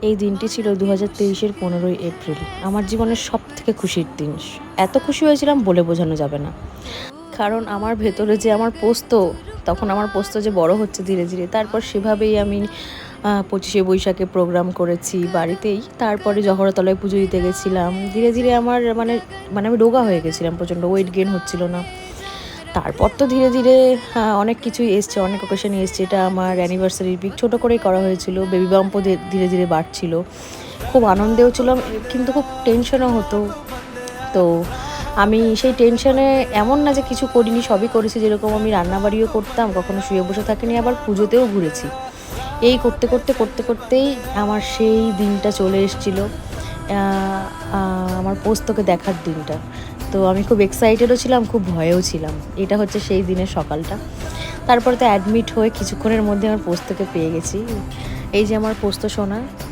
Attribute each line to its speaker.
Speaker 1: এই দিনটি ছিল 2023-এর 15ই এপ্রিল। আমার জীবনের সবথেকে খুশির দিন। এত খুশি হয়েছিলাম বলে বোঝানো যাবে না। কারণ আমার ভেতরে যে আমার পোস্ত, তখন আমার পোস্ত যে বড় হচ্ছে ধীরে ধীরে, তারপর সেভাবেই আমি 25শে বৈশাখে প্রোগ্রাম করেছি বাড়িতেই। তারপরে জহরতলায় পুজো দিতে গেছিলাম। ধীরে ধীরে আমার মানে মানে আমি রোগা হয়ে গেছিলাম, প্রচণ্ড ওয়েট গেইন হচ্ছিল না। তারপর তো ধীরে ধীরে অনেক কিছুই এসছে, অনেক অকেশনই এসছে। এটা আমার অ্যানিভার্সারির পিক ছোটো করেই করা হয়েছিল। বেবি বাম্পও ধীরে ধীরে বাড়ছিল। খুব আনন্দেও ছিলাম, কিন্তু খুব টেনশনও হতো। তো আমি সেই টেনশনে এমন না যে কিছু করিনি, সবই করেছি। যেরকম আমি রান্নাবাড়িও করতাম, কখনো শুয়ে বসে থাকিনি, আবার পুজোতেও ঘুরেছি। এই করতে করতে করতে করতেই আমার সেই দিনটা চলে এসেছিলো, আমার পোস্তকে দেখার দিনটা। তো আমি খুব এক্সাইটেডও ছিলাম, খুব ভয়েও ছিলাম। এটা হচ্ছে সেই দিনের সকালটা। তারপরে তো অ্যাডমিট হয়ে কিছুক্ষণের মধ্যে আমার পোস্তকে পেয়ে গেছি। এই যে আমার পোস্ত সোনা,